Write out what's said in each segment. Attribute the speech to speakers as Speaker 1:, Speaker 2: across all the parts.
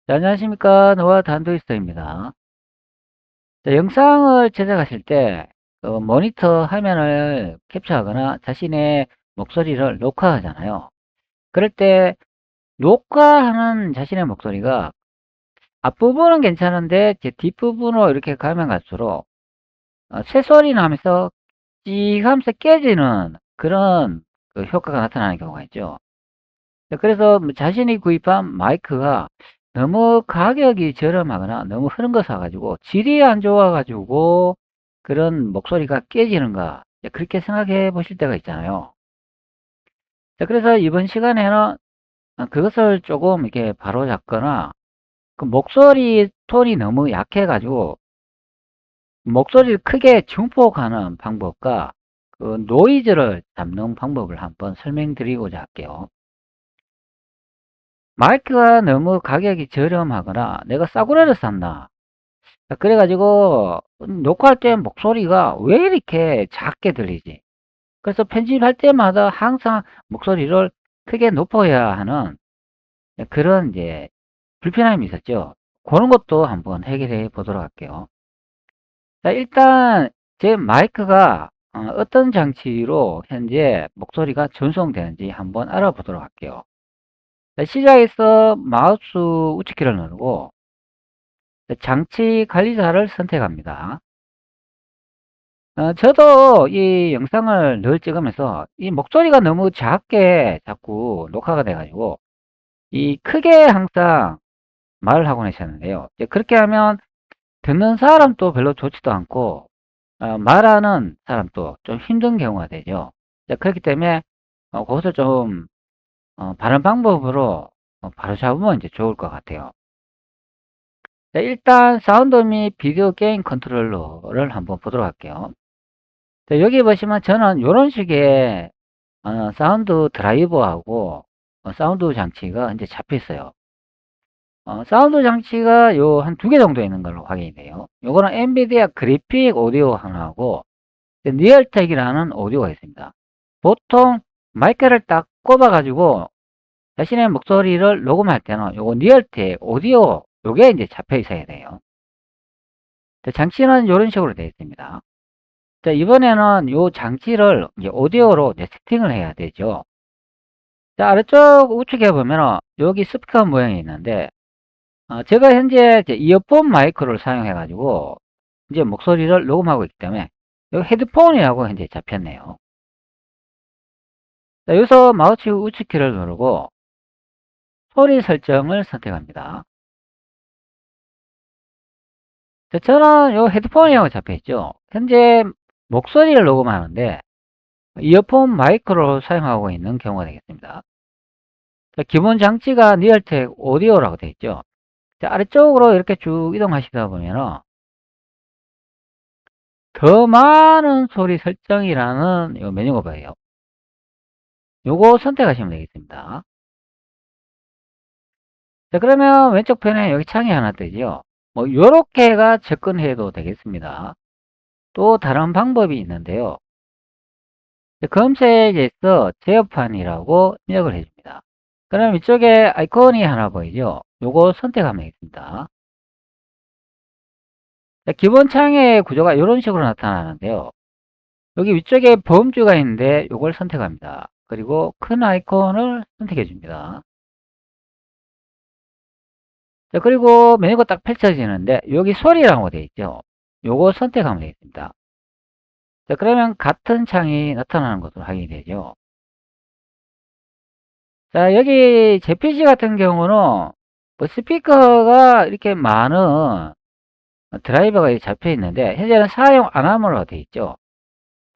Speaker 1: 자, 안녕하십니까. 노아 단도이스터입니다. 자, 영상을 제작하실 때 모니터 화면을 캡처하거나 자신의 목소리를 녹화하잖아요. 그럴 때 녹화하는 자신의 목소리가 앞부분은 괜찮은데 제 뒷부분으로 이렇게 가면 갈수록 새소리 나면서 찌 하면서 깨지는 그런 효과가 나타나는 경우가 있죠. 자, 그래서 뭐 자신이 구입한 마이크가 너무 가격이 저렴하거나 너무 흐른 거 사가지고 질이 안 좋아가지고 그런 목소리가 깨지는가, 그렇게 생각해 보실 때가 있잖아요. 자, 그래서 이번 시간에는 그것을 조금 이렇게 바로잡거나 그 목소리 톤이 너무 약해가지고 목소리를 크게 증폭하는 방법과 그 노이즈를 잡는 방법을 한번 설명드리고자 할게요. 마이크가 너무 가격이 저렴하거나 내가 싸구려를 샀나, 그래가지고 녹화할 때 목소리가 왜 이렇게 작게 들리지? 그래서 편집할 때마다 항상 목소리를 크게 높여야 하는 그런 이제 불편함이 있었죠. 그런 것도 한번 해결해 보도록 할게요. 자, 일단 제 마이크가 어떤 장치로 현재 목소리가 전송되는지 한번 알아보도록 할게요. 자, 시작해서 마우스 우측키를 누르고 장치 관리자를 선택합니다. 저도 이 영상을 늘 찍으면서 이 목소리가 너무 작게 자꾸 녹화가 돼가지고 이 크게 항상 말을 하곤 했었는데요. 이제 그렇게 하면 듣는 사람도 별로 좋지도 않고 말하는 사람도 좀 힘든 경우가 되죠. 이제 그렇기 때문에 그것을 좀 바른 방법으로 바로 잡으면 이제 좋을 것 같아요. 자, 일단 사운드 및 비디오 게임 컨트롤러를 한번 보도록 할게요. 자, 여기 보시면 저는 이런 식의 사운드 드라이버하고 사운드 장치가 이제 잡혀 있어요. 사운드 장치가 요 한 두 개 정도 있는 걸로 확인이 돼요. 요거는 엔비디아 그래픽 오디오 하나하고 리얼텍이라는 오디오가 있습니다. 보통 마이크를 딱 꼽아 가지고 자신의 목소리를 녹음할 때는 요거 리얼텍 오디오 요게 이제 잡혀 있어야 돼요. 장치는 이런 식으로 되어 있습니다. 자, 이번에는 요 장치를 이제 오디오로 이제 세팅을 해야 되죠. 자, 아래쪽 우측에 보면 여기 스피커 모양이 있는데, 제가 현재 이제 이어폰 마이크를 사용해 가지고 이제 목소리를 녹음하고 있기 때문에 여기 헤드폰이라고 현재 잡혔네요. 자, 여기서 마우스 우측키를 누르고 소리 설정을 선택합니다. 자, 저는 요 헤드폰이라고 잡혀 있죠. 현재 목소리를 녹음하는데 이어폰 마이크로 사용하고 있는 경우가 되겠습니다. 자, 기본 장치가 리얼텍 오디오라고 되어 있죠. 자, 아래쪽으로 이렇게 쭉 이동하시다 보면 더 많은 소리 설정이라는 요 메뉴가 보여요. 요거 선택하시면 되겠습니다. 자, 그러면 왼쪽 편에 여기 창이 하나 뜨죠. 뭐 요렇게가 접근해도 되겠습니다. 또 다른 방법이 있는데요. 검색에서 제어판이라고 입력을 해줍니다. 그럼 이쪽에 아이콘이 하나 보이죠? 요거 선택하면 되겠습니다. 자, 기본 창의 구조가 이런 식으로 나타나는데요. 여기 위쪽에 범주가 있는데 요걸 선택합니다. 그리고 큰 아이콘을 선택해 줍니다. 자, 그리고 메뉴가 딱 펼쳐지는데 여기 소리라고 되어 있죠. 요거 선택하면 되겠습니다. 자, 그러면 같은 창이 나타나는 것으로 확인이 되죠. 자, 여기 제 PC 같은 경우는 뭐 스피커가 이렇게 많은 드라이버가 잡혀 있는데 현재는 사용 안 함으로 되어 있죠.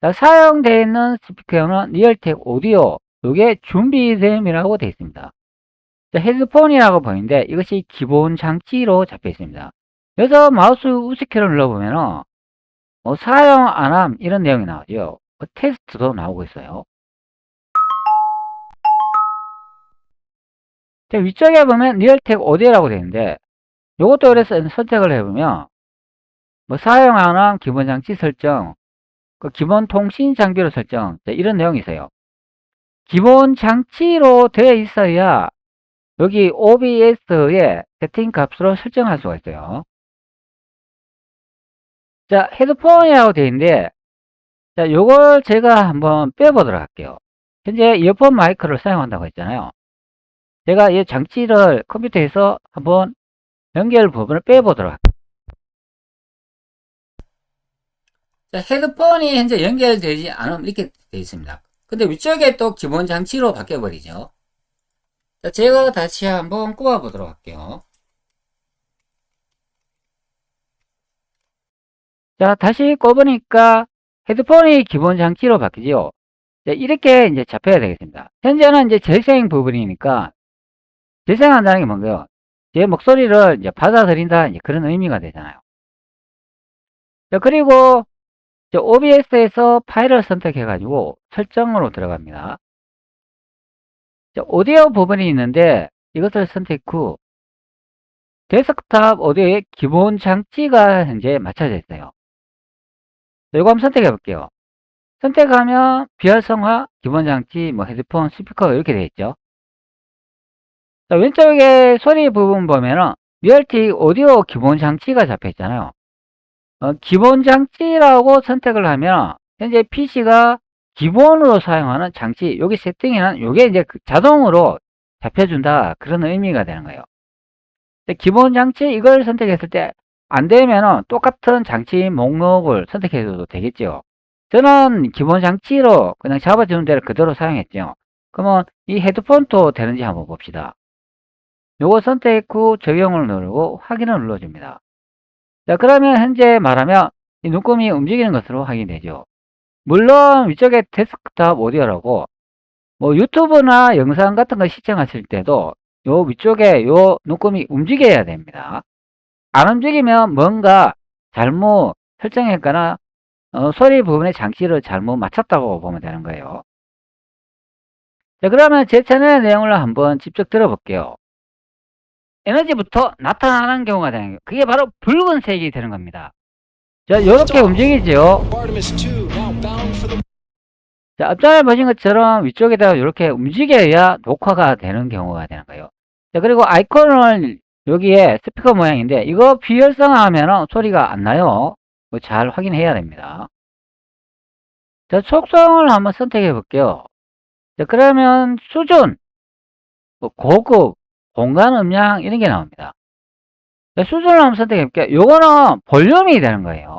Speaker 1: 자, 사용되어 있는 스피커는 리얼텍 오디오, 이게 준비됨이라고 되어 있습니다. 자, 헤드폰이라고 보이는데 이것이 기본 장치로 잡혀 있습니다. 그래서 마우스 우측키를 눌러보면 뭐 사용 안함 이런 내용이 나오죠. 테스트도 나오고 있어요. 자, 위쪽에 보면 리얼텍 오디오라고 되어 있는데 이것도 그래서 선택을 해보면 뭐 사용 안함 기본 장치 설정, 그 기본 통신 장비로 설정, 이런 내용이 있어요. 기본 장치로 되어 있어야 여기 OBS의 세팅 값으로 설정할 수가 있어요. 자, 헤드폰이라고 되어 있는데, 자, 요걸 제가 한번 빼보도록 할게요. 현재 이어폰 마이크를 사용한다고 했잖아요. 제가 이 장치를 컴퓨터에서 한번 연결 부분을 빼보도록 할게요. 자, 헤드폰이 현재 연결되지 않으면 이렇게 되어 있습니다. 근데 위쪽에 또 기본 장치로 바뀌어버리죠. 자, 제가 다시 한번 꼽아보도록 할게요. 자, 다시 꼽으니까 헤드폰이 기본 장치로 바뀌죠. 자, 이렇게 이제 잡혀야 되겠습니다. 현재는 이제 재생 부분이니까 재생한다는 게 뭔가요? 제 목소리를 이제 받아들인다, 이제 그런 의미가 되잖아요. 자, 그리고 OBS에서 파일을 선택해가지고 설정으로 들어갑니다. 자, 오디오 부분이 있는데 이것을 선택 후 데스크탑 오디오의 기본 장치가 현재 맞춰져 있어요. 이거 한번 선택해 볼게요. 선택하면 비활성화, 기본 장치, 뭐 헤드폰, 스피커 이렇게 되어 있죠. 자, 왼쪽에 소리 부분 보면은 리얼티 오디오 기본 장치가 잡혀 있잖아요. 기본 장치라고 선택을 하면 현재 PC가 기본으로 사용하는 장치, 여기 세팅에는 이게 이제 자동으로 잡혀준다, 그런 의미가 되는 거예요. 기본 장치 이걸 선택했을 때 안 되면은 똑같은 장치 목록을 선택해도 되겠죠. 저는 기본 장치로 그냥 잡아주는 대로 그대로 사용했죠. 그러면 이 헤드폰도 되는지 한번 봅시다. 요거 선택 후 적용을 누르고 확인을 눌러줍니다. 자, 그러면 현재 말하면 이 눈금이 움직이는 것으로 확인되죠. 물론 위쪽에 데스크탑 오디오라고 뭐 유튜브나 영상 같은 거 시청하실 때도 요 위쪽에 요 눈금이 움직여야 됩니다. 안 움직이면 뭔가 잘못 설정했거나 소리 부분의 장치를 잘못 맞췄다고 보면 되는 거예요. 자, 그러면 제 채널의 내용을 한번 직접 들어볼게요. 에너지부터 나타나는 경우가 되는 거예요. 그게 바로 붉은색이 되는 겁니다. 자, 이렇게 움직이죠. 자, 앞전에 보신 것처럼 위쪽에다가 이렇게 움직여야 녹화가 되는 경우가 되는 거예요. 자, 그리고 아이콘을 여기에 스피커 모양인데 이거 비활성화하면 소리가 안 나요. 잘 확인해야 됩니다. 자, 속성을 한번 선택해 볼게요. 자, 그러면 수준, 고급, 공간 음량 이런 게 나옵니다. 자, 수준을 한번 선택해 볼게요. 요거는 볼륨이 되는 거예요.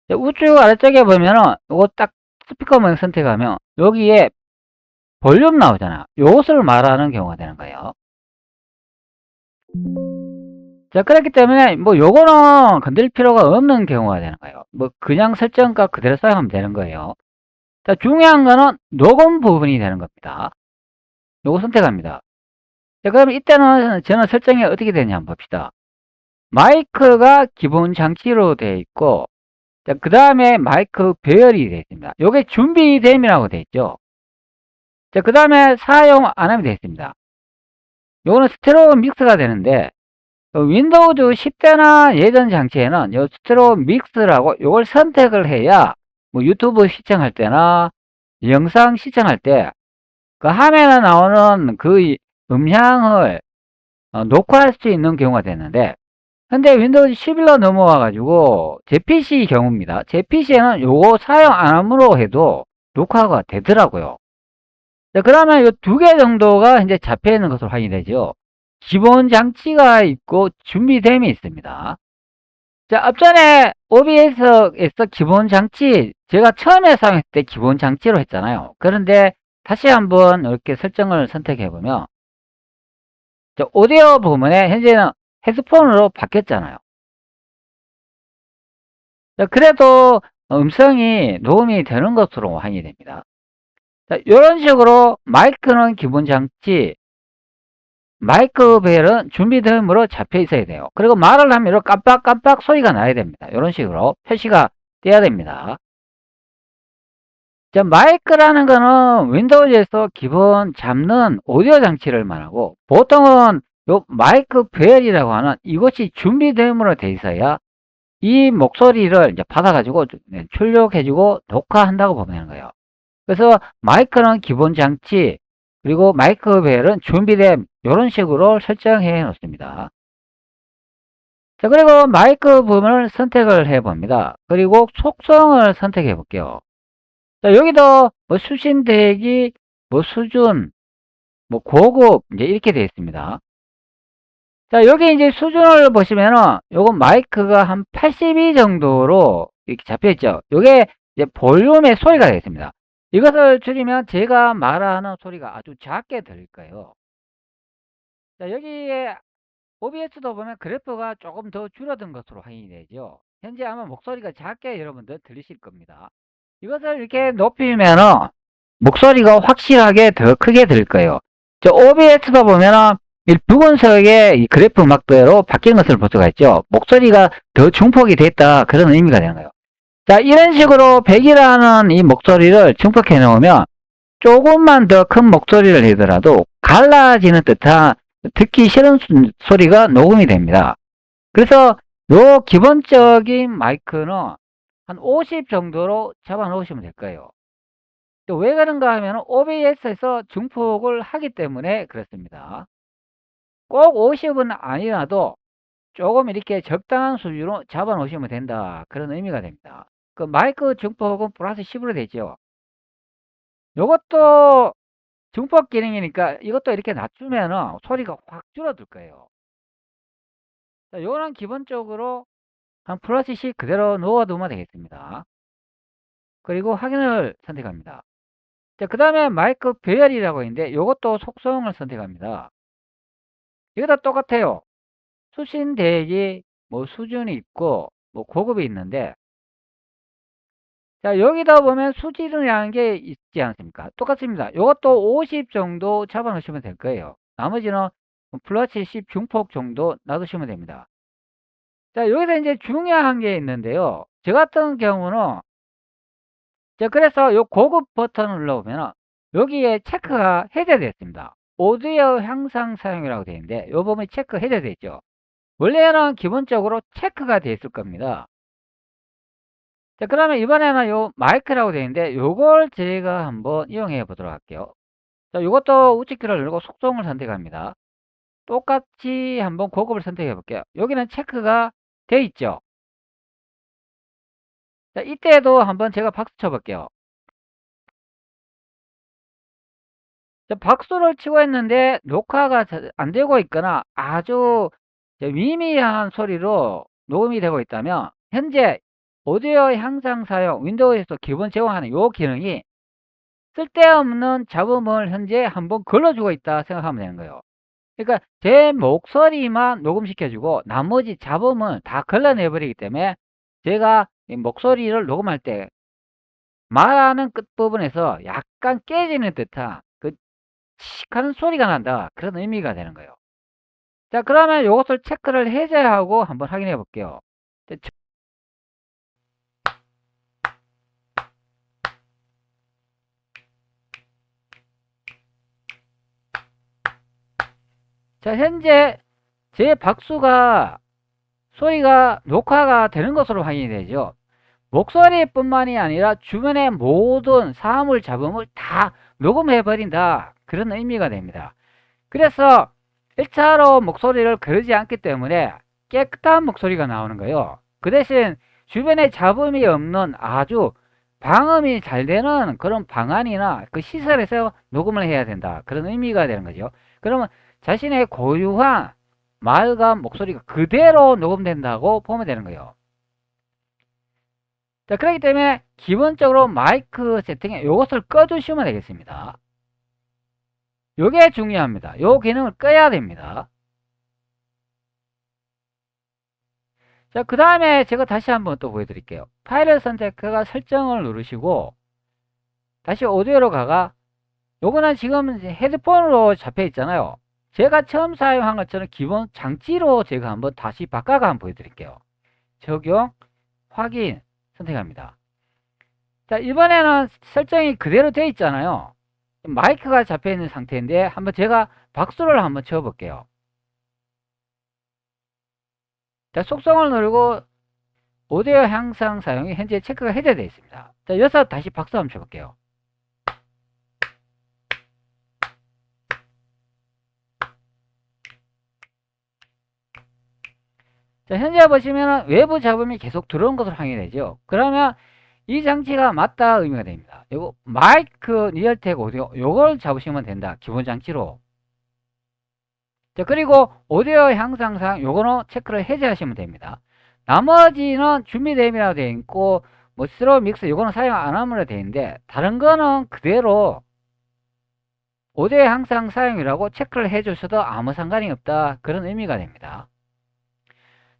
Speaker 1: 자, 우측 아래쪽에 보면은 요거 딱 스피커 모양 선택하면 여기에 볼륨 나오잖아. 요것을 말하는 경우가 되는 거예요. 자, 그렇기 때문에 뭐 요거는 건들 필요가 없는 경우가 되는 거예요. 뭐 그냥 설정값 그대로 사용하면 되는 거예요. 자, 중요한 거는 녹음 부분이 되는 겁니다. 요거 선택합니다. 자, 그럼 이때는 저는 설정이 어떻게 되냐 한번 봅시다. 마이크가 기본 장치로 되어 있고, 자, 그 다음에 마이크 배열이 되어 있습니다. 요게 준비됨이라고 되어 있죠. 자, 그 다음에 사용 안 하면 되어 있습니다. 요거는 스테레오 믹스가 되는데, 윈도우즈 10대나 예전 장치에는 요 스테레오 믹스라고 요걸 선택을 해야 뭐 유튜브 시청할 때나 영상 시청할 때 그 화면에 나오는 그 음향을 녹화할 수 있는 경우가 되는데, 근데 윈도우즈 11로 넘어와 가지고 제 PC 경우입니다. 제 PC에는 요거 사용 안 함으로 해도 녹화가 되더라고요. 자, 그러면 요 두 개 정도가 이제 잡혀 있는 것으로 확인이 되죠. 기본 장치가 있고 준비됨이 있습니다. 자, 앞전에 OBS에서 기본 장치, 제가 처음에 사용했을 때 기본 장치로 했잖아요. 그런데 다시 한번 이렇게 설정을 선택해 보면 오디오 부분에 현재는 헤드폰으로 바뀌었잖아요. 자, 그래도 음성이 녹음이 되는 것으로 확인이 됩니다. 자, 이런 식으로 마이크는 기본 장치, 마이크 벨은 준비됨으로 잡혀 있어야 돼요. 그리고 말을 하면 이렇게 깜빡깜빡 소리가 나야 됩니다. 이런 식으로 표시가 돼야 됩니다. 자, 마이크라는 거는 윈도우즈에서 기본 잡는 오디오 장치를 말하고, 보통은 요 마이크 벨이라고 하는 이것이 준비됨으로 돼 있어야 이 목소리를 이제 받아가지고 출력해주고 녹화한다고 보면 되는 거예요. 그래서 마이크는 기본 장치, 그리고 마이크 벨은 준비됨. 이런 식으로 설정해 놓습니다. 자, 그리고 마이크 부분을 선택을 해 봅니다. 그리고 속성을 선택해 볼게요. 자, 여기도 뭐 수신 대기, 뭐 수준, 뭐 고급, 이제 이렇게 되어 있습니다. 자, 여기 이제 수준을 보시면은, 요건 마이크가 한 82 정도로 이렇게 잡혀 있죠. 요게 이제 볼륨의 소리가 되겠습니다. 이것을 줄이면 제가 말하는 소리가 아주 작게 들릴 거예요. 자, 여기에 OBS도 보면 그래프가 조금 더 줄어든 것으로 확인이 되죠. 현재 아마 목소리가 작게 여러분들 들리실 겁니다. 이것을 이렇게 높이면은 목소리가 확실하게 더 크게 들릴 거예요. 저 OBS도 보면은 이 붉은색의 이 그래프 음악대로 바뀐 것을 볼 수가 있죠. 목소리가 더 중폭이 됐다. 그런 의미가 되는 거예요. 자, 이런 식으로 100이라는 이 목소리를 증폭해 놓으면 조금만 더 큰 목소리를 내더라도 갈라지는 듯한 듣기 싫은 소리가 녹음이 됩니다. 그래서 요 기본적인 마이크는 한 50 정도로 잡아 놓으시면 될 거예요. 또 왜 그런가 하면 OBS에서 증폭을 하기 때문에 그렇습니다. 꼭 50은 아니라도 조금 이렇게 적당한 수준으로 잡아 놓으시면 된다. 그런 의미가 됩니다. 그 마이크 증폭은 플러스 10으로 되죠. 요것도 증폭 기능이니까 이것도 이렇게 낮추면 소리가 확 줄어들 거예요. 자, 요거는 기본적으로 한 플러스 10 그대로 넣어두면 되겠습니다. 그리고 확인을 선택합니다. 자, 그 다음에 마이크 배열이라고 있는데 요것도 속성을 선택합니다. 이거 다 똑같아요. 수신 대기, 뭐 수준이 있고, 뭐 고급이 있는데, 자, 여기다 보면 수준이라는 게 있지 않습니까? 똑같습니다. 이것도 50 정도 잡아 놓으시면 될 거예요. 나머지는 플러스 10 중폭 정도 놔두시면 됩니다. 자, 여기서 이제 중요한 게 있는데요. 저 같은 경우는, 자, 그래서 요 고급 버튼을 눌러보면, 여기에 체크가 해제되어 있습니다. 오디오 향상 사용이라고 되어 있는데, 요 부분이 체크 해제되어 있죠. 원래는 기본적으로 체크가 되어 있을 겁니다. 자, 그러면 이번에는 요 마이크라고 되어 있는데 요걸 제가 한번 이용해 보도록 할게요. 자, 이것도 우측키를 누르고 속성을 선택합니다. 똑같이 한번 고급을 선택해 볼게요. 여기는 체크가 되어 있죠. 자, 이때도 한번 제가 박수 쳐 볼게요. 자, 박수를 치고 있는데 녹화가 안 되고 있거나 아주 미미한 소리로 녹음이 되고 있다면 현재 오디오 향상 사용 윈도우에서 기본 제공하는 이 기능이 쓸데없는 잡음을 현재 한번 걸러주고 있다 생각하면 되는 거예요. 그러니까 제 목소리만 녹음시켜주고 나머지 잡음은 다 걸러내버리기 때문에 제가 이 목소리를 녹음할 때 말하는 끝부분에서 약간 깨지는 듯한 그 칙하는 소리가 난다. 그런 의미가 되는 거예요. 자, 그러면 이것을 체크를 해제하고 한번 확인해 볼게요. 자, 현재 제 박수가 소리가 녹화가 되는 것으로 확인이 되죠. 목소리뿐만이 아니라 주변의 모든 사물 잡음을 다 녹음해 버린다. 그런 의미가 됩니다. 그래서 1차로 목소리를 거르지 않기 때문에 깨끗한 목소리가 나오는 거예요. 그 대신 주변에 잡음이 없는 아주 방음이 잘 되는 그런 방안이나 그 시설에서 녹음을 해야 된다. 그런 의미가 되는 거죠. 그러면 자신의 고유한 말과 목소리가 그대로 녹음된다고 보면 되는 거예요. 자, 그렇기 때문에 기본적으로 마이크 세팅에 이것을 꺼주시면 되겠습니다. 이게 중요합니다. 이 기능을 꺼야 됩니다. 자, 그 다음에 제가 다시 한번 또 보여드릴게요. 파일 선택과 설정을 누르시고 다시 오디오로 가가 요거는 지금 헤드폰으로 잡혀 있잖아요. 제가 처음 사용한 것처럼 기본 장치로 제가 한번 다시 바꿔가 한번 보여드릴게요. 적용, 확인 선택합니다. 자, 이번에는 설정이 그대로 되어 있잖아요. 마이크가 잡혀 있는 상태인데 한번 제가 박수를 한번 쳐 볼게요. 자, 속성을 누르고 오디오 향상 사용이 현재 체크가 해제되어 있습니다. 자, 여기서 다시 박수 한번 쳐 볼게요. 자, 현재 보시면은 외부 잡음이 계속 들어온 것으로 확인이 되죠. 그러면 이 장치가 맞다 의미가 됩니다. 요거 마이크 리얼텍 오디오 요걸 잡으시면 된다. 기본 장치로. 자, 그리고 오디오 향상상 요거는 체크를 해제하시면 됩니다. 나머지는 준비됨이라고 되어 있고 뭐 스로 믹스 요거는 사용 안 하므로 되어 있는데 다른 거는 그대로 오디오 향상 사용이라고 체크를 해 주셔도 아무 상관이 없다. 그런 의미가 됩니다.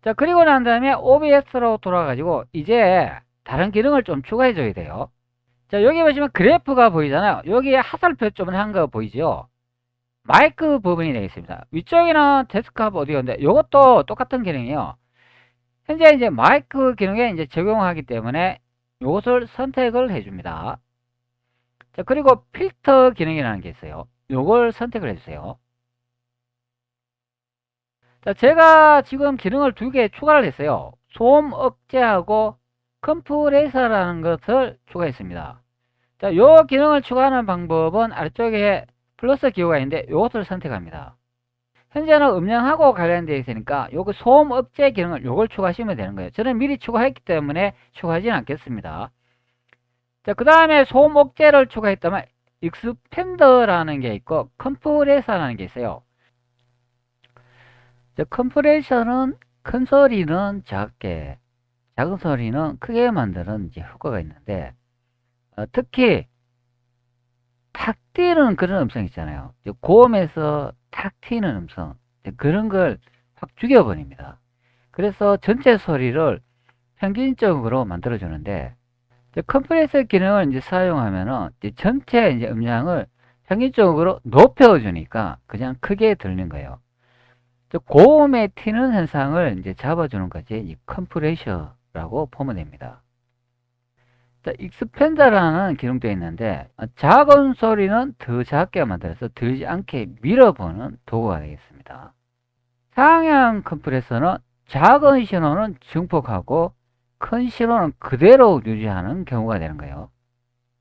Speaker 1: 자, 그리고 난 다음에 OBS로 돌아가지고 이제 다른 기능을 좀 추가해 줘야 돼요. 자, 여기 보시면 그래프가 보이잖아요. 여기에 하살표 좀 한 거 보이죠? 마이크 부분이 되겠습니다. 위쪽에는 데스크탑 오디오인데 이것도 똑같은 기능이에요. 현재 이제 마이크 기능에 이제 적용하기 때문에 이것을 선택을 해줍니다. 자, 그리고 필터 기능이라는 게 있어요. 요걸 선택을 해주세요. 자, 제가 지금 기능을 2개 추가를 했어요. 소음 억제하고 컴프레서라는 것을 추가했습니다. 자, 요 기능을 추가하는 방법은 아래쪽에 플러스 기호가 있는데 요것을 선택합니다. 현재는 음량하고 관련되어 있으니까 요거 소음 억제 기능을 요걸 추가하시면 되는 거예요. 저는 미리 추가했기 때문에 추가하지는 않겠습니다. 자, 그 다음에 소음 억제를 추가했다면 익스펜더라는 게 있고 컴프레서라는 게 있어요. 자, 컴프레셔는 큰 소리는 작게, 작은 소리는 크게 만드는 이제 효과가 있는데 특히 탁 튀는 그런 음성 있잖아요. 고음에서 탁 튀는 음성 그런 걸 확 죽여버립니다. 그래서 전체 소리를 평균적으로 만들어 주는데 컴프레서 기능을 이제 사용하면은 이제 전체 이제 음량을 평균적으로 높여 주니까 그냥 크게 들리는 거예요. 고음에 튀는 현상을 이제 잡아주는 것이 이 컴프레셔라고 보면 됩니다. 자, 익스펜더라는 기능도 있는데 작은 소리는 더 작게 만들어서 들리지 않게 밀어보는 도구가 되겠습니다. 상향 컴프레서는 작은 신호는 증폭하고 큰 신호는 그대로 유지하는 경우가 되는 거예요.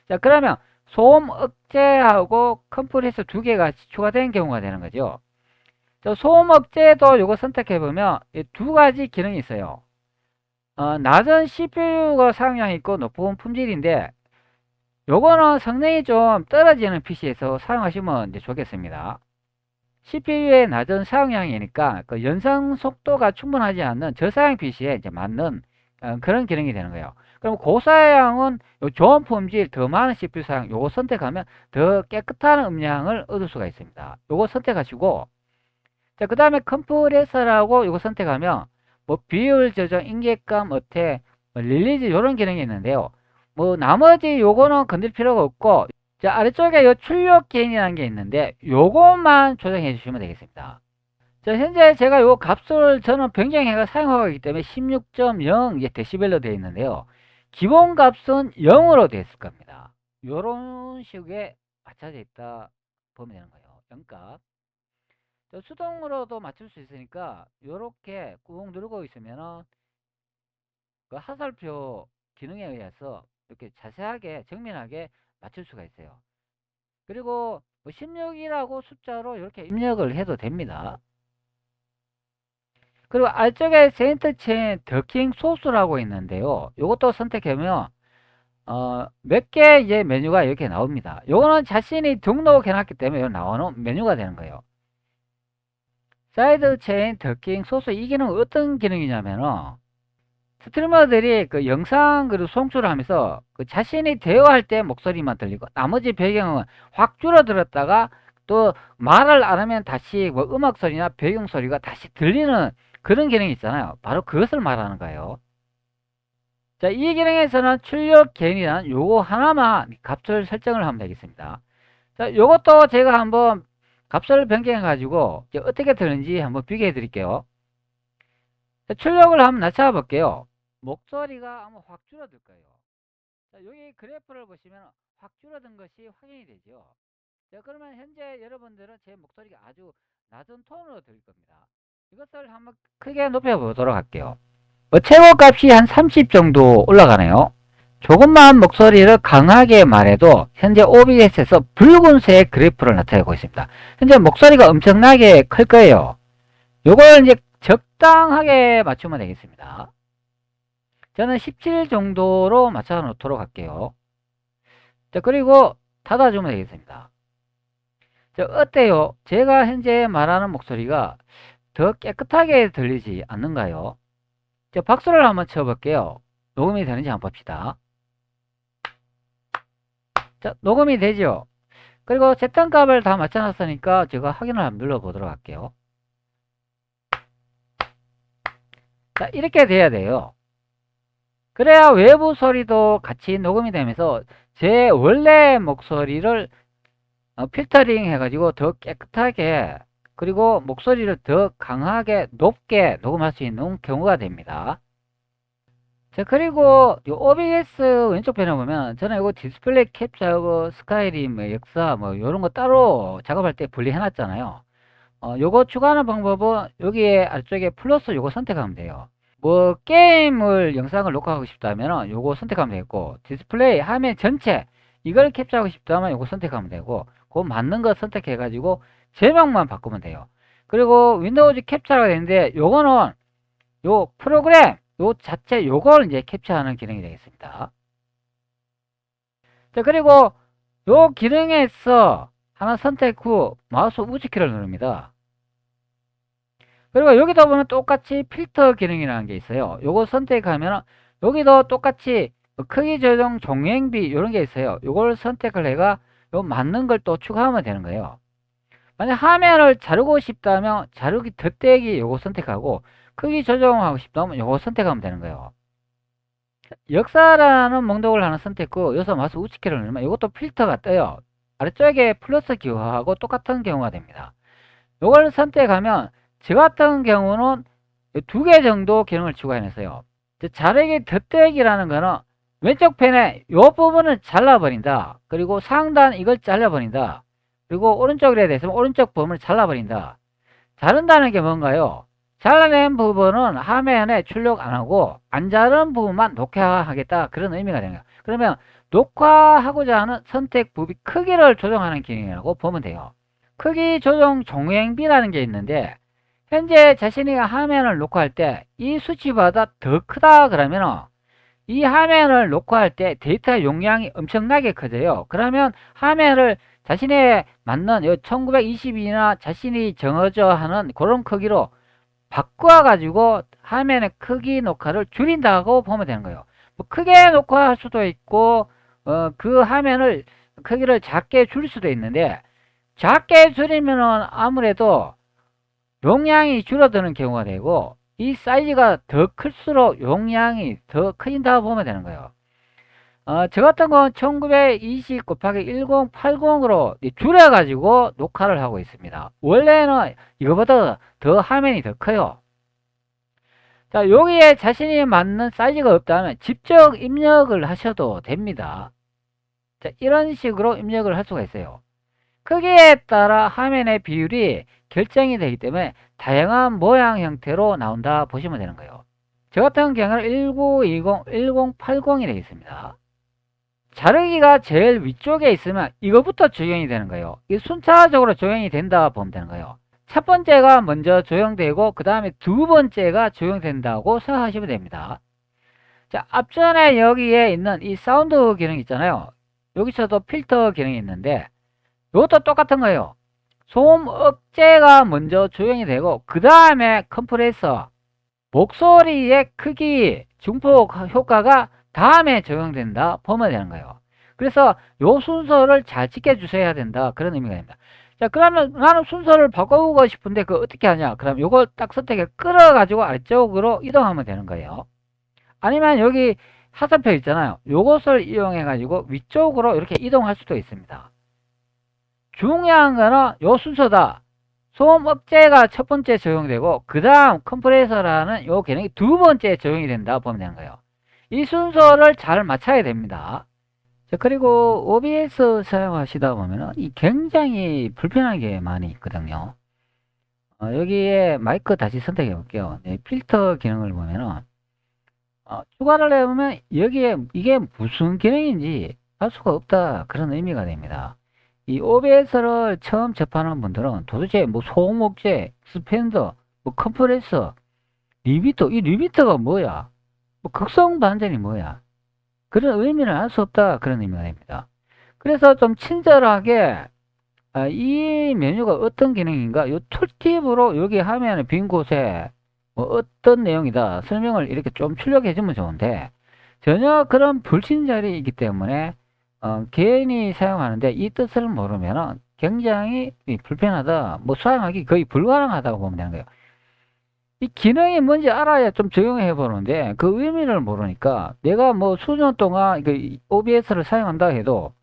Speaker 1: 자, 그러면 소음 억제하고 컴프레서 2개가 추가된 경우가 되는 거죠. 소음 억제도 이거 선택해보면 2가지 기능이 있어요. 낮은 CPU가 사용량이 있고 높은 품질인데 요거는 성능이 좀 떨어지는 PC에서 사용하시면 이제 좋겠습니다. CPU의 낮은 사용량이니까 그 연상 속도가 충분하지 않는 저사양 PC에 이제 맞는 그런 기능이 되는 거예요. 그럼 고사양은 좋은 품질, 더 많은 CPU 사용, 요거 선택하면 더 깨끗한 음량을 얻을 수가 있습니다. 요거 선택하시고, 자, 그 다음에 컴프레서라고 요거 선택하면 뭐 비율 조정, 인계감, 어택, 릴리즈 이런 기능이 있는데요. 뭐 나머지 요거는 건들 필요가 없고, 자, 아래쪽에 요 출력 게인이라는 게 있는데 요것만 조정해 주시면 되겠습니다. 자, 현재 제가 요 값을 저는 변경해서 사용하고 있기 때문에 16.0 이제 데시벨로 되어 있는데요. 기본 값은 0으로 되어 있을 겁니다. 요런 식의 맞춰져 있다 보면 되는 거예요. 0값. 수동으로도 맞출 수 있으니까 요렇게 꾹 누르고 있으면은 그 하살표 기능에 의해서 이렇게 자세하게 정밀하게 맞출 수가 있어요. 그리고 뭐 16이라고 숫자로 이렇게 입력을 해도 됩니다. 그리고 아래쪽에 세인트 체인 더킹 소스라고 있는데요. 이것도 선택하면 몇 개 이제 메뉴가 이렇게 나옵니다. 요거는 자신이 등록해 놨기 때문에 나오는 메뉴가 되는 거예요. 사이드 체인 더킹 소스 이 기능은 어떤 기능이냐면은 스트리머들이 그 영상 그리고 송출을 하면서 그 자신이 대화할 때 목소리만 들리고 나머지 배경은 확 줄어들었다가 또 말을 안 하면 다시 뭐 음악 소리나 배경 소리가 다시 들리는 그런 기능이 있잖아요. 바로 그것을 말하는 거예요. 자, 이 기능에서는 출력 개인이란 요거 하나만 값을 설정을 하면 되겠습니다. 자, 요것도 제가 한번 값을 변경해 가지고 어떻게 들리는지 한번 비교해 드릴게요. 자, 출력을 한번 낮춰 볼게요. 목소리가 아마 확 줄어들 거예요. 자, 여기 그래프를 보시면 확 줄어든 것이 확인이 되죠. 자, 그러면 현재 여러분들은 제 목소리가 아주 낮은 톤으로 들릴 겁니다. 이것을 한번 크게 높여 보도록 할게요. 최고값이 한 30 정도 올라가네요. 조금만 목소리를 강하게 말해도 현재 OBS에서 붉은색 그래프를 나타내고 있습니다. 현재 목소리가 엄청나게 클 거예요. 요걸 이제 적당하게 맞추면 되겠습니다. 저는 17 정도로 맞춰 놓도록 할게요. 자, 그리고 닫아주면 되겠습니다. 자, 어때요? 제가 현재 말하는 목소리가 더 깨끗하게 들리지 않는가요? 자, 박수를 한번 쳐볼게요. 녹음이 되는지 한번 봅시다. 자, 녹음이 되죠? 그리고 채점값을 다 맞춰놨으니까 제가 확인을 한번 눌러보도록 할게요. 자, 이렇게 돼야 돼요. 그래야 외부 소리도 같이 녹음이 되면서 제 원래 목소리를 필터링 해가지고 더 깨끗하게, 그리고 목소리를 더 강하게 높게 녹음할 수 있는 경우가 됩니다. 자, 그리고 이 OBS 왼쪽 편에 보면 저는 이거 디스플레이 캡처하고 스카이림 역사 뭐 이런 거 따로 작업할 때 분리해 놨잖아요. 요거 추가하는 방법은 여기에 아래쪽에 플러스 요거 선택하면 돼요. 뭐 게임을 영상을 녹화하고 싶다면 요거 선택하면 되고, 디스플레이 화면 전체 이걸 캡처하고 싶다면 요거 선택하면 되고, 그 맞는 거 선택해 가지고 제목만 바꾸면 돼요. 그리고 윈도우즈 캡처가 되는데 요거는 요 프로그램 요 자체 요걸 이제 캡처하는 기능이 되겠습니다. 자, 그리고 요 기능에서 하나 선택 후 마우스 우측키를 누릅니다. 그리고 여기도 보면 똑같이 필터 기능이라는 게 있어요. 요거 선택하면 여기도 똑같이 크기 조정 종횡비 이런 게 있어요. 요걸 선택을 해가 요 맞는 걸 또 추가하면 되는 거예요. 만약 화면을 자르고 싶다면 자르기 덧대기 요거 선택하고, 크기 조정하고 싶다면 요거 선택하면 되는 거예요. 역사라는 목록을 하나 선택 후 여기서 마우스 우측키를 누르면 이것도 필터가 떠요. 아래쪽에 플러스 기호하고 똑같은 경우가 됩니다. 요걸 선택하면 저 같은 경우는 2개 정도 기능을 추가해냈어요. 자르기 덧대기라는 거는 왼쪽 편에 이 부분을 잘라버린다. 그리고 상단 이걸 잘라버린다. 그리고 오른쪽에 대해서 오른쪽 부분을 잘라버린다. 자른다는 게 뭔가요? 잘라낸 부분은 화면에 출력 안하고 안 자른 부분만 녹화하겠다, 그런 의미가 되는 거예요. 그러면 녹화하고자 하는 선택 부위 크기를 조정하는 기능이라고 보면 돼요. 크기 조정 종횡비라는 게 있는데, 현재 자신이 화면을 녹화할 때 이 수치보다 더 크다 그러면 이 화면을 녹화할 때 데이터 용량이 엄청나게 커져요. 그러면 화면을 자신의 맞는 1920이나 자신이 정해져 하는 그런 크기로 바꿔 가지고 화면의 크기 녹화를 줄인다고 보면 되는 거예요. 뭐 크게 녹화할 수도 있고 그 화면을 크기를 작게 줄일 수도 있는데, 작게 줄이면은 아무래도 용량이 줄어드는 경우가 되고, 이 사이즈가 더 클수록 용량이 더 커진다고 보면 되는 거예요. 저 같은 건 1920 곱하기 1080으로 줄여가지고 녹화를 하고 있습니다. 원래는 이거보다 더 화면이 더 커요. 자, 여기에 자신이 맞는 사이즈가 없다면 직접 입력을 하셔도 됩니다. 자, 이런 식으로 입력을 할 수가 있어요. 크기에 따라 화면의 비율이 결정이 되기 때문에 다양한 모양 형태로 나온다 보시면 되는 거예요. 저 같은 경우는 1920, 1080이 되어 있습니다. 자르기가 제일 위쪽에 있으면 이거부터 적용이 되는 거예요. 이 순차적으로 적용이 된다 보면 되는 거예요. 첫 번째가 먼저 적용되고 그 다음에 두 번째가 적용된다고 생각하시면 됩니다. 자, 앞전에 여기에 있는 이 사운드 기능 있잖아요. 여기서도 필터 기능이 있는데 이것도 똑같은 거예요. 소음 억제가 먼저 적용이 되고 그 다음에 컴프레서, 목소리의 크기 중폭 효과가 다음에 적용된다 보면 되는 거예요. 그래서 요 순서를 잘 지켜주셔야 된다, 그런 의미가 됩니다. 자, 그러면 나는 순서를 바꿔보고 싶은데 그거 어떻게 하냐? 그럼 요걸 딱 선택해 끌어가지고 아래쪽으로 이동하면 되는 거예요. 아니면 여기 하단표 있잖아요. 요것을 이용해 가지고 위쪽으로 이렇게 이동할 수도 있습니다. 중요한 거는 요 순서다. 소음 억제가 첫 번째 적용되고 그 다음 컴프레서라는 요 기능이 두 번째 적용이 된다 보면 되는 거예요. 이 순서를 잘 맞춰야 됩니다. 자, 그리고 OBS 사용하시다 보면은 이 굉장히 불편한 게 많이 있거든요. 여기에 마이크 다시 선택해 볼게요. 네, 필터 기능을 보면은 추가를 해보면 여기에 이게 무슨 기능인지 알 수가 없다, 그런 의미가 됩니다. 이 OBS를 처음 접하는 분들은 도대체 뭐 소음 억제, 스펜더 뭐 컴프레서, 리미터, 이 리미터가 뭐야? 뭐 극성 반전이 뭐야? 그런 의미를 알 수 없다. 그런 의미가 됩니다. 그래서 좀 친절하게 이 메뉴가 어떤 기능인가? 이 툴팁으로 여기 화면에 빈 곳에 뭐 어떤 내용이다 설명을 이렇게 좀 출력해 주면 좋은데 전혀 그런 불친절이기 때문에 개인이 사용하는데 이 뜻을 모르면 굉장히 불편하다, 뭐 사용하기 거의 불가능하다고 보면 되는 거예요. 이 기능이 뭔지 알아야 좀 적용해 보는데 그 의미를 모르니까 내가 뭐 수년 동안 그 OBS를 사용한다 해도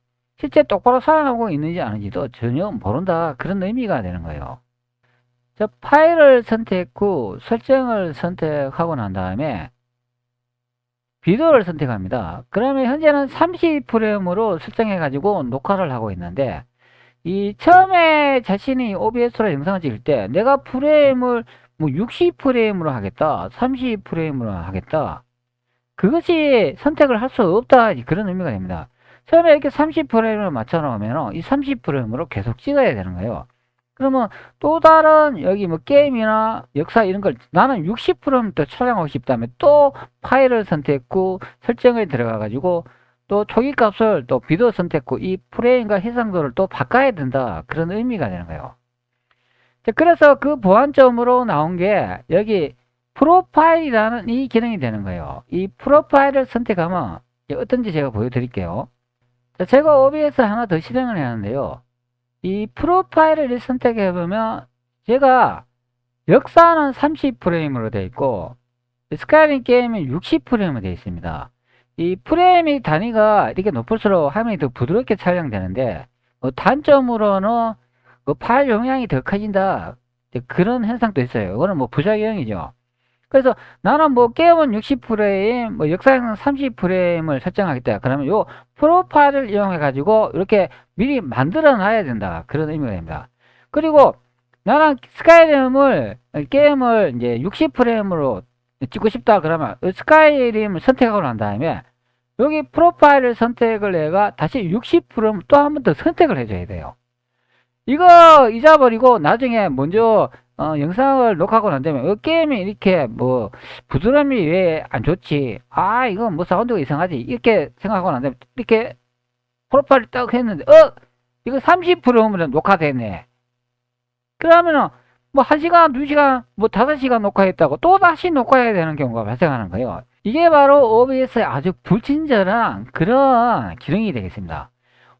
Speaker 1: 실제 똑바로 사용하고 있는지 아닌지도 전혀 모른다. 그런 의미가 되는 거예요. 자, 파일을 선택 후 설정을 선택하고 난 다음에 비디오를 선택합니다. 그러면 현재는 30프레임으로 설정해 가지고 녹화를 하고 있는데 이 처음에 자신이 OBS로 영상을 찍을 때 내가 프레임을 뭐 60프레임으로 하겠다, 30프레임으로 하겠다, 그것이 선택을 할 수 없다, 그런 의미가 됩니다. 처음에 이렇게 30프레임을 맞춰 놓으면 이 30프레임으로 계속 찍어야 되는 거예요. 그러면 또 다른 여기 뭐 게임이나 역사 이런 걸 나는 60프레임 더 촬영하고 싶다면 또 파일을 선택 후 설정에 들어가 가지고 또 초기 값을 또 비디오 선택 후 이 프레임과 해상도를 또 바꿔야 된다. 그런 의미가 되는 거예요. 그래서 그 보완점으로 나온 게 여기 프로파일이라는 이 기능이 되는 거예요. 이 프로파일을 선택하면 어떤지 제가 보여드릴게요. 제가 OBS 하나 더 실행을 했는데요. 이 프로파일을 선택해 보면 제가 역사는 30프레임으로 되어 있고 스카이림 게임은 60프레임으로 되어 있습니다. 이 프레임의 단위가 이렇게 높을수록 화면이 더 부드럽게 촬영되는데 단점으로는 파일 용량이 더 커진다, 그런 현상도 있어요. 이거는 뭐 부작용이죠. 그래서 나는 뭐 게임은 60프레임, 뭐 역사는 30프레임을 설정하겠다. 그러면 요 프로파일을 이용해 가지고 이렇게 미리 만들어 놔야 된다. 그런 의미가 됩니다. 그리고 나는 스카이림을 게임을 이제 60프레임으로 찍고 싶다 그러면 스카이림을 선택하고 난 다음에 여기 프로파일을 선택을 해가 다시 60프레임 또 한 번 더 선택을 해줘야 돼요. 이거 잊어버리고 나중에 먼저 영상을 녹화하고 난 다음에 게임이 이렇게 뭐 부드러움이 왜 안 좋지, 이거 뭐 사운드가 이상하지, 이렇게 생각하고 난 다음에 이렇게 프로파일을 딱 했는데 이거 30%면 녹화됐네. 그러면은 뭐 1시간 2시간 뭐 5시간 녹화했다고 또 다시 녹화해야 되는 경우가 발생하는 거예요. 이게 바로 OBS의 아주 불친절한 그런 기능이 되겠습니다.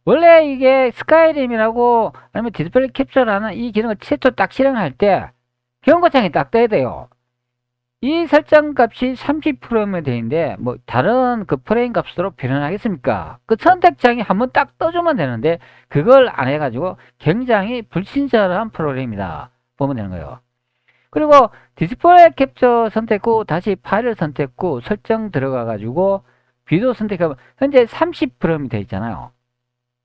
Speaker 1: 원래 이게 스카이림이라고 아니면 디스플레이 캡처라는 이 기능을 최초 딱 실행할 때 경고창이 딱 떠야 돼요. 이 설정 값이 30%면 되는데 뭐 다른 그 프레임 값으로 변환하겠습니까? 그 선택창이 한번 딱 떠주면 되는데 그걸 안 해가지고 굉장히 불친절한 프로그램이다 보면 되는 거예요. 그리고 디스플레이 캡처 선택 후 다시 파일을 선택 후 설정 들어가 가지고 비디오 선택하면 현재 30%이 되어 있잖아요.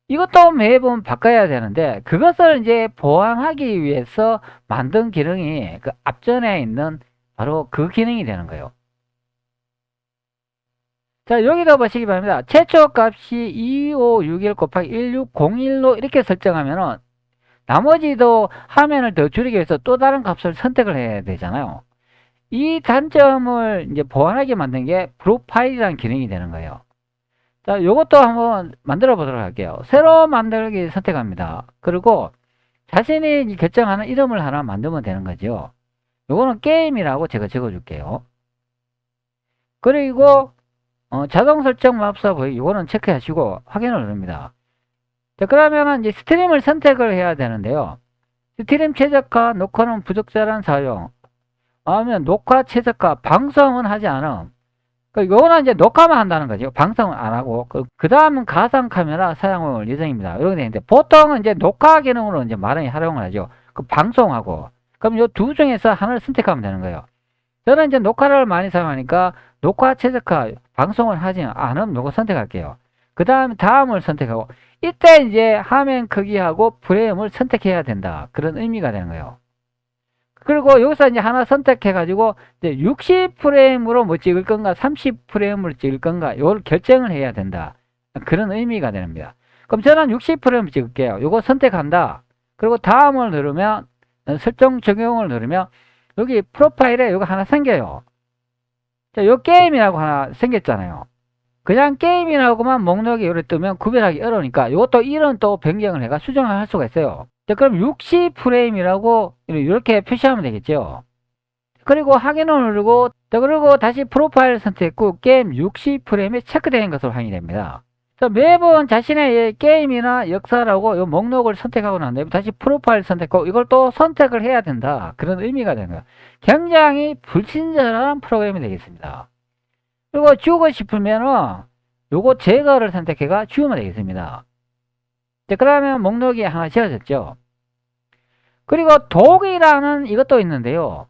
Speaker 1: 이것도 매번 바꿔야 되는데 그것을 이제 보완하기 위해서 만든 기능이 그 앞전에 있는 바로 그 기능이 되는 거예요. 자, 여기도 보시기 바랍니다. 최초 값이 2561 곱하기 1601로 이렇게 설정하면은 나머지도 화면을 더 줄이기 위해서 또 다른 값을 선택을 해야 되잖아요. 이 단점을 이제 보완하게 만든 게 프로파일이라는 기능이 되는 거예요. 자, 요것도 한번 만들어 보도록 할게요. 새로 만들기 선택합니다. 그리고 자신이 결정하는 이름을 하나 만들면 되는 거죠. 요거는 게임이라고 제가 적어 줄게요. 그리고 자동 설정 맙사 보이 요거는 체크하시고 확인을 누릅니다. 자, 그러면은 이제 스트림을 선택을 해야 되는데요. 스트림 최적화, 녹화는 부적절한 사용, 아니면 녹화 최적화, 방송은 하지 않음. 요거는 이제 녹화만 한다는 거죠. 방송은 안 하고. 그 다음은 가상 카메라 사용을 예정입니다. 이렇게 되는데, 보통은 이제 녹화 기능으로 이제 많이 활용을 하죠. 그 방송하고. 그럼 요 두 중에서 하나를 선택하면 되는 거예요. 저는 이제 녹화를 많이 사용하니까 녹화 최적화, 방송을 하지 않으면 요거 선택할게요. 그 다음을 선택하고, 이때 이제 화면 크기하고 프레임을 선택해야 된다. 그런 의미가 되는 거예요. 그리고 여기서 이제 하나 선택해가지고 이제 60프레임으로 뭐 찍을 건가 30프레임으로 찍을 건가 이걸 결정을 해야 된다. 그런 의미가 됩니다. 그럼 저는 60프레임 찍을게요. 이거 선택한다. 그리고 다음을 누르면 설정 적용을 누르면 여기 프로파일에 이거 하나 생겨요. 자, 요 게임이라고 하나 생겼잖아요. 그냥 게임이라고만 목록이 요래 뜨면 구별하기 어려우니까 이것도 이런 또 변경을 해가 수정을 할 수가 있어요. 자, 그럼 60프레임이라고 이렇게 표시하면 되겠죠. 그리고 확인을 누르고, 자, 그리고 다시 프로파일 선택했고 게임 60프레임이 체크되는 것으로 확인이 됩니다. 매번 자신의 게임이나 역사라고 이 목록을 선택하고 난 다음에 다시 프로파일 선택하고 이걸 또 선택을 해야 된다. 그런 의미가 되는 거예요. 굉장히 불친절한 프로그램이 되겠습니다. 그리고 지우고 싶으면은 요거 제거를 선택해가 지우면 되겠습니다. 그러면 목록이 하나 지어졌죠. 그리고 독이라는 이것도 있는데요.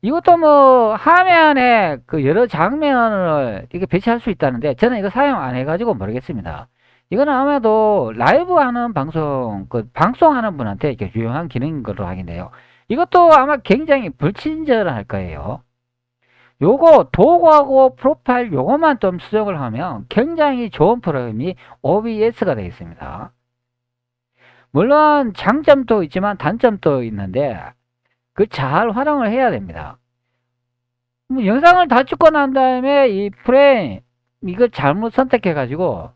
Speaker 1: 이것도 뭐 화면에 그 여러 장면을 이렇게 배치할 수 있다는데 저는 이거 사용 안 해가지고 모르겠습니다. 이거는 아마도 라이브 하는 방송, 그 방송하는 분한테 이렇게 유용한 기능인 걸로 확인돼요. 이것도 아마 굉장히 불친절할 거예요. 요거 도구하고 프로파일 요것만 좀 수정을 하면 굉장히 좋은 프로그램이 OBS가 되어 있습니다. 물론 장점도 있지만 단점도 있는데 그 잘 활용을 해야 됩니다. 영상을 다 찍고 난 다음에 이 프레임 이거 잘못 선택해 가지고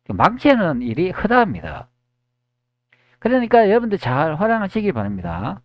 Speaker 1: 망치는 일이 허다합니다. 그러니까 여러분들 잘 활용하시기 바랍니다.